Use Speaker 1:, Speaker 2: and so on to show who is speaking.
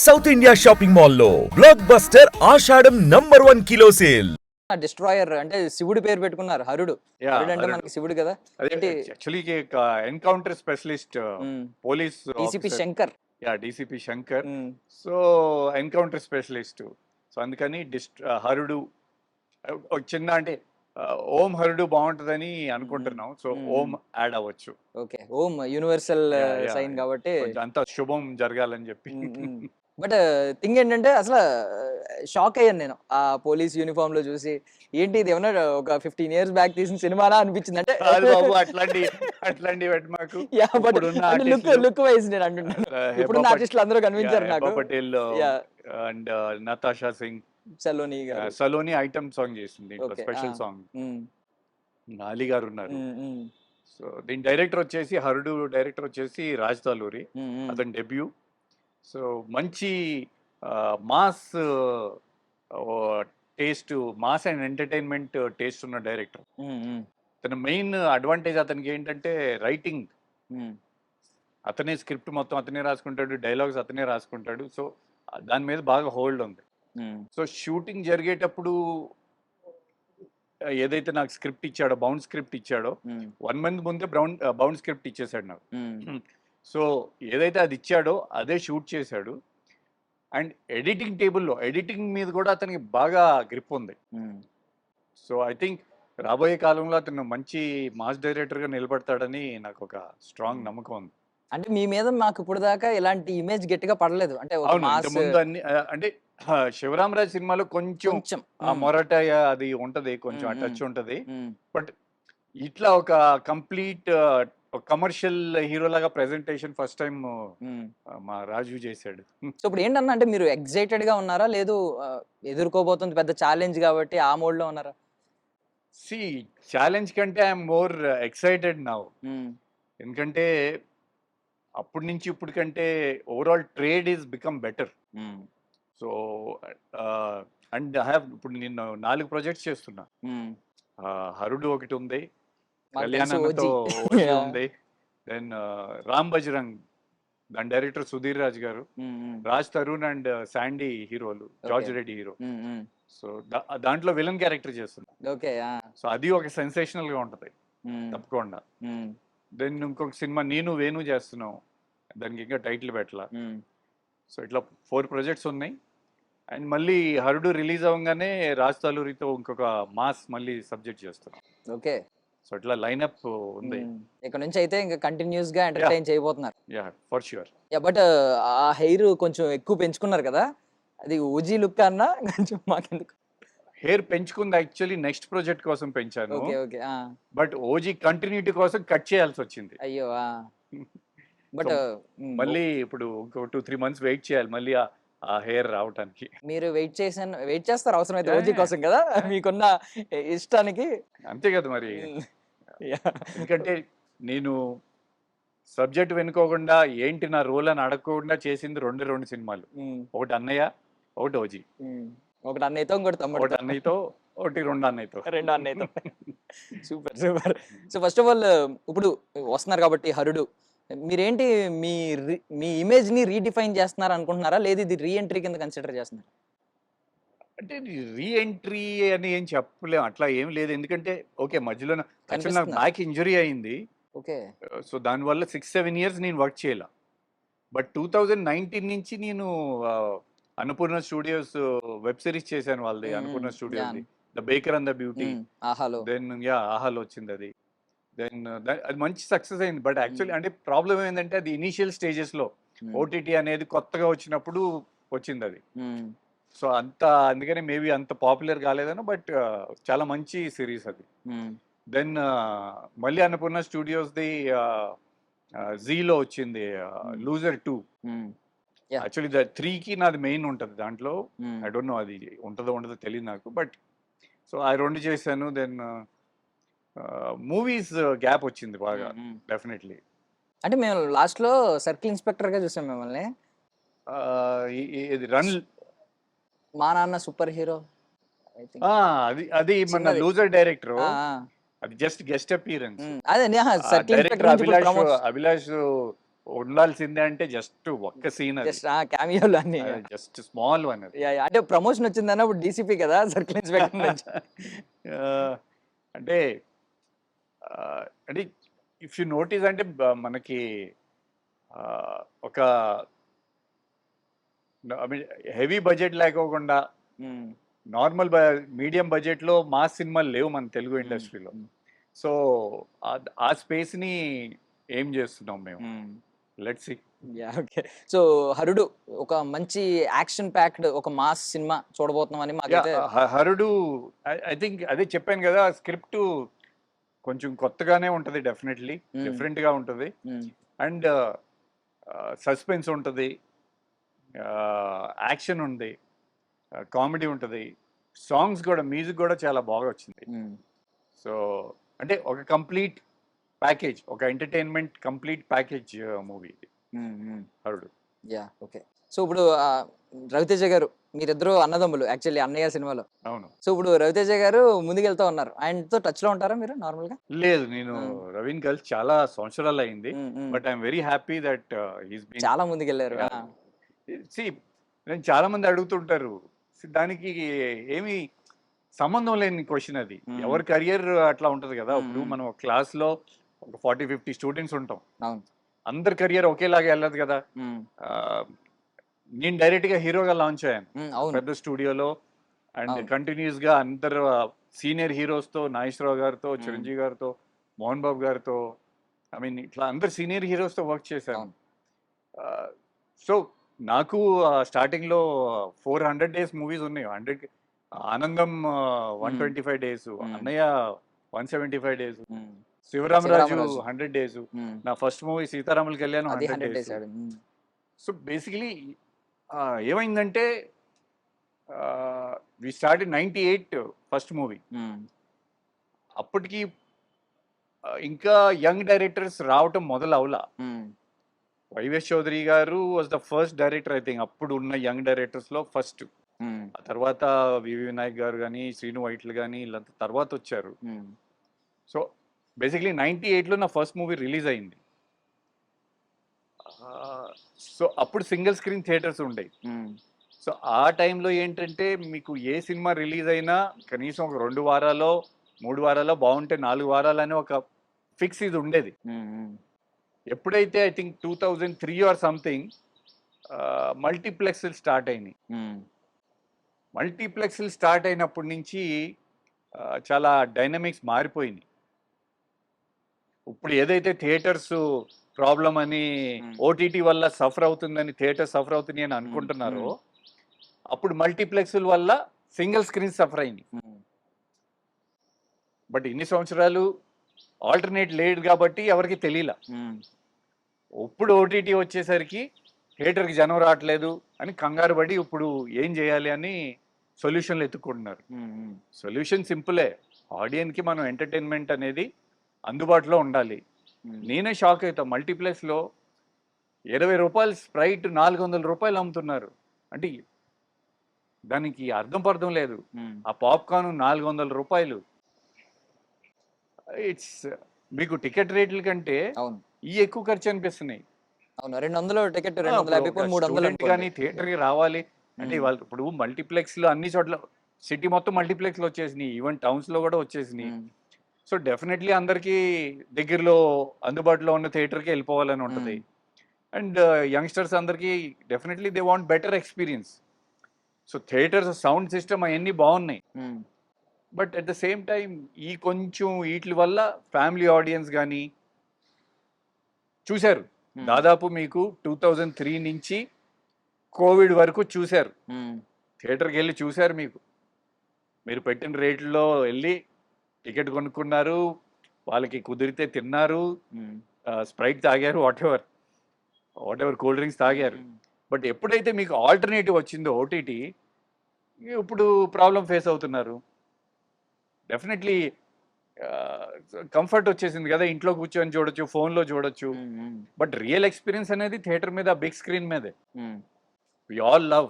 Speaker 1: South India shopping మాల్లో block buster ఆషాఢం #1 kilo sale.
Speaker 2: Destroyer అంటే శివుడి పేరు పెట్టుకున్నారు హరుడు. హరుడు అంటే మనకి శివుడు కదా.
Speaker 3: అదే actually encounter specialist police
Speaker 2: DCP Shankar.
Speaker 3: DCP Shankar. So encounter specialist. So అందుకని హరుడు ఒక చిన్న అంటే ఓం హరుడు బాగుంటుందని అనుకుంటున్నాం. సో ఓం యాడ్ అవ్వచ్చు.
Speaker 2: ఓకే, ఓం యూనివర్సల్ సైన్ కాబట్టి
Speaker 3: అంతా శుభం జరగాలని చెప్పి.
Speaker 2: బట్ థింగ్ ఏంటంటే అసలు షాక్ అయ్యాను నేను ఆ పోలీస్ యూనిఫామ్ లో చూసి. ఏంటి ఇది ఏమన్నా ఒక 15 years బ్యాక్ తీసిన సినిమానా అనిపించింది. అంటే
Speaker 3: అట్లాంటి మాకు
Speaker 2: లుక్ వైజ్ నేను అంటున్నాను. ఇప్పుడు ఆర్టిస్టులు అందరూ కనిపించారు నాకు.
Speaker 3: Patel and Natasha Singh, Saloni item song చేసింది, స్పెషల్ సాంగ్. అలీ గారు ఉన్నారు. సో దీని డైరెక్టర్ వచ్చేసి హరుడు డైరెక్టర్ వచ్చేసి రాజ్ తలూరి. అతని డెబ్యూ. సో మంచి mass taste, mass and entertainment taste ఉన్న డైరెక్టర్. తన మెయిన్ అడ్వాంటేజ్ అతనికి ఏంటంటే రైటింగ్. అతనే స్క్రిప్ట్ మొత్తం అతనే రాసుకుంటాడు, డైలాగ్స్ అతనే రాసుకుంటాడు. సో దాని మీద బాగా హోల్డ్ ఉంది. సో షూటింగ్ జరిగేటప్పుడు ఏదైతే నాకు స్క్రిప్ట్ ఇచ్చాడో, బౌండ్ స్క్రిప్ట్ ఇచ్చాడో, 1 month ముందే బౌండ్ స్క్రిప్ట్ ఇచ్చేసాడు నాకు. సో ఏదైతే అది ఇచ్చాడో అదే షూట్ చేశాడు. అండ్ ఎడిటింగ్ టేబుల్లో ఎడిటింగ్ మీద కూడా అతనికి బాగా గ్రిప్ ఉంది. సో ఐ థింక్ రాబోయే కాలంలో అతను మంచి మాస్ డైరెక్టర్గా నిలబడతాడని నాకు ఒక స్ట్రాంగ్ నమ్మకం ఉంది.
Speaker 2: అంటే మీ మీద మాకు ఇప్పుడు దాకా ఇలాంటి ఇమేజ్ గట్టిగా పడలేదు. అంటే
Speaker 3: ముందు అన్ని అంటే శివరామరాజ్ సినిమాలో కొంచెం ఆ మొరటాయ అది ఉంటది, కొంచెం ఆ టచ్ ఉంటది. బట్ ఇట్లా ఒక కంప్లీట్ కమర్షియల్ హీరో లాగా ప్రెజెంటేషన్ ఫస్ట్ టైం మా రాజు చేశాడు.
Speaker 2: సో ఇప్పుడు ఏంటన్నా, అంటే మీరు ఎక్సైటెడ్ గా ఉన్నారా, లేదు ఎదుర్కోబోతుంది పెద్ద ఛాలెంజ్ కాబట్టి ఆ మోడ్ లో ఉన్నారా?
Speaker 3: సి ఛాలెంజ్ కంటే ఐఎమ్ మోర్ ఎక్సైటెడ్ నౌ. ఎందుకంటే అప్పటి నుంచి ఇప్పుడు కంటే overall trade is become better. So and I have ఇప్పుడు నేను 4 ప్రాజెక్ట్స్ చేస్తున్నా. హరుడు ఒకటి ఉంది, కళ్యాణంతో ఉంది, దెన్ రామ్ బజరంగ్, దాని డైరెక్టర్ సుధీర్ రాజ్ గారు, రాజ్ తరుణ్ అండ్ శాండీ హీరోలు, జార్జ్ రెడ్డి హీరో. సో దాంట్లో విలన్ క్యారెక్టర్ చేస్తున్నా. సో అది ఒక సెన్సేషనల్ గా ఉంటది తప్పకుండా. దెన్ ఇంకొక సినిమా నేను వేణు చేస్తున్నాం, దానికి ఇంకా టైటిల్ పెట్టలా. సో ఇట్లా 4 ప్రాజెక్ట్స్ ఉన్నాయి. అండ్ మళ్ళీ హరుడు రిలీజ్ అవ్వగానే రాజ్ తలూరితో ఇంకొక మాస్ మళ్ళీ సబ్జెక్ట్ చేస్తున్నాం.
Speaker 2: ఓకే,
Speaker 3: సో ఇట్లా లైన్అప్ ఉంది.
Speaker 2: ఇక్కడ నుంచి అయితే ఇంకా కంటిన్యూస్ గా ఎంటర్టైన్ చేయబోతున్నారు.
Speaker 3: For sure.
Speaker 2: బట్ ఆ హెయిర్ కొంచెం ఎక్కువ పెంచుకున్నారు కదా, అది ఓజీ లుక్ అన్నా కొంచెం మాకెందుకు?
Speaker 3: హెయిర్ పెంచుకుంది యాక్చువల్లీ నెక్స్ట్ ప్రాజెక్ట్ కోసం పెంచాను. బట్ ఓజీ కంటిన్యూటీ కోసం కట్ చేయాల్సి వచ్చింది.
Speaker 2: అయ్యో. బట్
Speaker 3: మళ్ళీ ఇప్పుడు ఇంకో 2-3 months వెయిట్ చేయాలి మళ్ళీ ఆ హెయిర్ రావడానికి.
Speaker 2: మీరు వెయిట్ చేస్తారు అవసరం అయితే ఓజీ కోసం కదా, మీకున్న ఇష్టానికి.
Speaker 3: అంతే కదా మరి. ఎందుకంటే నేను సబ్జెక్ట్ వెనుకోకుండా ఏంటి నా రోల్ అని అడగకుండా చేసింది 2 సినిమాలు. ఒకటి అన్నయ్య, ఒకటి ఓజీ.
Speaker 2: ఒకటి అన్నయ్యతో, ఇంకోటి తమ్ముడు.
Speaker 3: ఒకటి అన్నయ్యతో, ఒకటి 2 అన్నయ్యతో.
Speaker 2: Super super. So first of all ఇప్పుడు వస్తున్నారు కాబట్టి హరుడు, మీరేంటి మీ ఇమేజ్ ని రీడిఫైన్ చేస్తున్నారు అనుకుంటున్నారా, లేదు ఇది రీఎంట్రీ కింద కన్సిడర్ చేస్తున్నారు?
Speaker 3: అంటే రీఎంట్రీ అని ఏం చెప్పలేము, అట్లా ఏం లేదు. ఎందుకంటే ఓకే మధ్యలో నాకు బ్యాక్ ఇంజరీ అయింది.
Speaker 2: ఓకే.
Speaker 3: సో దానివల్ల 6-7 years నేను వర్క్ చేయాల. బట్ 2019 నుంచి నేను అన్నపూర్ణ స్టూడియోస్ వెబ్ సిరీస్ చేశాను వాళ్ళది, Annapurna studios the baker and the beauty. Then ఆహాలో వచ్చింది అది. దెన్ అది మంచి సక్సెస్ అయింది. బట్ యాక్చువల్లీ అంటే ప్రాబ్లం ఏంటంటే అది ఇనీషియల్ స్టేజెస్ లో ఓటీటీ అనేది కొత్తగా వచ్చినప్పుడు వచ్చింది అది. సో అందుకని మేబీ అంత పాపులర్ కాలేదను. బట్ చాలా మంచి సిరీస్ అది. దెన్ మళ్ళీ అన్నపూర్ణ స్టూడియోస్ ది జీలో వచ్చింది లూజర్ 2. యాక్చువల్లీ 3కి నాది మెయిన్ ఉంటుంది దాంట్లో. ఐ డోంట్ నో అది ఉండదో తెలియదు నాకు. బట్ సో ఆ 2 చేశాను. దెన్ మూవీస్ గ్యాప్ వచ్చింది బాగా డెఫినెట్లీ.
Speaker 2: అంటే మేము లాస్ట్ లో సర్కిల్ ఇన్స్పెక్టర్ గా చూసాం మిమ్మల్ని.
Speaker 3: రన్
Speaker 2: మా నాన్న సూపర్ హీరో,
Speaker 3: అది మన లూజర్ డైరెక్టర్, అది జస్ట్ గెస్ట్ అపియరెన్స్.
Speaker 2: అదే
Speaker 3: అభిలాష్ ఉండాల్సిందే అంటే జస్ట్ ఒక్క సీన్ అది,
Speaker 2: జస్ట్ క్యామియోలు అన్ని.
Speaker 3: జస్ట్ స్మాల్ వన్ అది.
Speaker 2: అంటే ప్రమోషన్ వచ్చిందన్న ఇప్పుడు డీసీపీ కదా సర్కిల్ ఇన్స్పెక్టర్ నుంచి.
Speaker 3: ఆ, అంటే అంటే ఇఫ్ యు నోటీస్ అంటే మనకి ఒక హెవీ బడ్జెట్ లేకోకుండా నార్మల్ మీడియం బడ్జెట్లో మాస్ సినిమాలు లేవు మన తెలుగు ఇండస్ట్రీలో. సో ఆ స్పేస్ని ఏం చేస్తున్నాం మేము, లెట్స్ సీ.
Speaker 2: ఓకే. సో హరుడు ఒక మంచి యాక్షన్ ప్యాక్డ్ ఒక మాస్ సినిమా చూడబోతున్నాం అని మాకైతే.
Speaker 3: హరుడు ఐ థింక్ అదే చెప్పాను కదా, స్క్రిప్ట్ కొంచెం కొత్తగానే ఉంటుంది, డెఫినెట్లీ డిఫరెంట్గా ఉంటుంది. అండ్ సస్పెన్స్ ఉంటుంది, యాక్షన్ ఉంది, కామెడీ ఉంటుంది, సాంగ్స్ కూడా, మ్యూజిక్ కూడా చాలా బాగా వచ్చింది. సో అంటే ఒక కంప్లీట్ ప్యాకేజ్, ఒక ఎంటర్టైన్మెంట్ కంప్లీట్ ప్యాకేజ్ మూవీ హరుడు.
Speaker 2: ఓకే. సో ఇప్పుడు రవితేజ గారు మీరిద్దరు అన్నదమ్ములు యాక్చువల్లీ అన్నయ్య సినిమాలో.
Speaker 3: అవును.
Speaker 2: సో ఇప్పుడు రవితేజ గారు ముందుకెళ్తా ఉన్నారు, ఆయనతో టచ్ లో ఉంటారా మీరు నార్మల్ గా?
Speaker 3: లేదు, నేను రవీన్ కలిసి చాలా సంవత్సరాలు అయింది, but I'm very happy that he's been
Speaker 2: చాలా ముందుకెళ్ళారు.
Speaker 3: నేను చాలా మంది అడుగుతుంటారు, దానికి ఏమి సంబంధం లేని క్వశ్చన్ అది. ఎవరి కెరియర్ అట్లా ఉంటది కదా. ఇప్పుడు మనం క్లాస్ లో ఒక 40-50 స్టూడెంట్స్ ఉంటాం, అందరి కెరియర్ ఒకేలాగా వెళ్ళదు కదా. నేను డైరెక్ట్ గా హీరోగా లాంచ్ అయ్యాను పెద్ద స్టూడియోలో, అండ్ కంటిన్యూస్ గా అందరు సీనియర్ హీరోస్ తో, నాగేశ్వరరావు గారితో, చిరంజీవి గారితో, మోహన్ బాబు గారితో, ఐ మీన్ ఇట్లా అందరు సీనియర్ హీరోస్ తో వర్క్ చేశాను. సో నాకు స్టార్టింగ్ లో 400 days మూవీస్ ఉన్నాయి. 100 ఆనందం 125 days, Annayya 175 days, Sivaramaraju 100 days, నా first movie Seetharamula Kalyanam 100 days. So basically ఏమైందంటే we start in 98 first movie. అప్పటికి ఇంకా యంగ్ డైరెక్టర్స్ రావటం మొదలు అవలా. వైవేష్ చౌదరి గారు was the first director, I think అప్పుడు ఉన్న యంగ్ డైరెక్టర్స్ లో ఫస్ట్. ఆ తర్వాత వివి వినాయక్ గారు కానీ, శ్రీను వైట్లు కానీ, వీళ్ళంతా తర్వాత వచ్చారు. సో బేసిక్లీ 98లో నా ఫస్ట్ మూవీ రిలీజ్ అయింది. సో అప్పుడు సింగిల్ స్క్రీన్ థియేటర్స్ ఉండేవి. సో ఆ టైంలో ఏంటంటే మీకు ఏ సినిమా రిలీజ్ అయినా కనీసం ఒక 2 వారాలో 3 వారాలో, బాగుంటే 4 వారాలని ఒక ఫిక్స్ ఇది ఉండేది. ఎప్పుడైతే I think 2003 or something multiplex start అయినాయి. మల్టీప్లెక్స్ స్టార్ట్ అయినప్పటి నుంచి చాలా డైనమిక్స్ మారిపోయినాయి. ఇప్పుడు ఏదైతే థియేటర్స్ ప్రాబ్లం అని, ఓటీటీ వల్ల సఫర్ అవుతుందని, థియేటర్ సఫర్ అవుతుంది అని అనుకుంటున్నారో, అప్పుడు మల్టీప్లెక్స్ వల్ల సింగిల్ స్క్రీన్ సఫర్ అయింది. బట్ ఇన్ని సంవత్సరాలు ఆల్టర్నేట్ లేదు కాబట్టి ఎవరికి తెలియలా. ఇప్పుడు ఓటీటీ వచ్చేసరికి థియేటర్కి జనం రావట్లేదు అని కంగారు పడి ఇప్పుడు ఏం చేయాలి అని సొల్యూషన్లు ఎత్తుకుంటున్నారు. సొల్యూషన్ సింపులే, ఆడియన్స్కి మనం ఎంటర్టైన్మెంట్ అనేది అందుబాటులో ఉండాలి. నేనే షాక్ అవుతా, మల్టీప్లెక్స్లో 20 రూపాయలు స్ప్రైట్ 400 రూపాయలు అమ్ముతున్నారు. అంటే దానికి అర్థం పర్థం లేదు. ఆ పాప్కార్న్ 400 రూపాయలు. ఇట్స్ మీకు టికెట్ రేట్ల కంటే ఈ ఎక్కువ ఖర్చు అనిపిస్తున్నాయి.
Speaker 2: 200 టికెట్ 250 300
Speaker 3: కానీ థియేటర్కి రావాలి అంటే వాళ్ళు ఇప్పుడు మల్టీప్లెక్స్లో అన్ని చోట్ల, సిటీ మొత్తం మల్టీప్లెక్స్లో వచ్చేసినాయి, ఈవెన్ టౌన్స్లో కూడా వచ్చేసినాయి. సో డెఫినెట్లీ అందరికీ దగ్గరలో అందుబాటులో ఉన్న థియేటర్కి వెళ్ళిపోవాలని ఉంటుంది. అండ్ యంగ్స్టర్స్ అందరికీ definitely they want better experience. So theatres sound system అవన్నీ బాగున్నాయి, but at the same time ఈ కొంచెం వీటి వల్ల ఫ్యామిలీ ఆడియన్స్ కానీ చూశారు. దాదాపు మీకు 2003 నుంచి కోవిడ్ వరకు చూశారు, థియేటర్కి వెళ్ళి చూశారు. మీరు పెట్టిన రేట్లలో వెళ్ళి టికెట్ కొనుక్కున్నారు, వాళ్ళకి కుదిరితే తిన్నారు, స్ప్రైట్ తాగారు, వాట్ ఎవర్ కూల్ డ్రింక్స్ తాగారు. బట్ ఎప్పుడైతే మీకు ఆల్టర్నేటివ్ వచ్చిందో ఓటీటీ, ఇప్పుడు ప్రాబ్లం ఫేస్ అవుతున్నారు. డెఫినెట్లీ కంఫర్ట్ వచ్చేసింది కదా, ఇంట్లో కూర్చొని చూడొచ్చు, ఫోన్లో చూడొచ్చు. బట్ రియల్ ఎక్స్పీరియన్స్ అనేది థియేటర్ మీద, బిగ్ స్క్రీన్ మీదే. We all love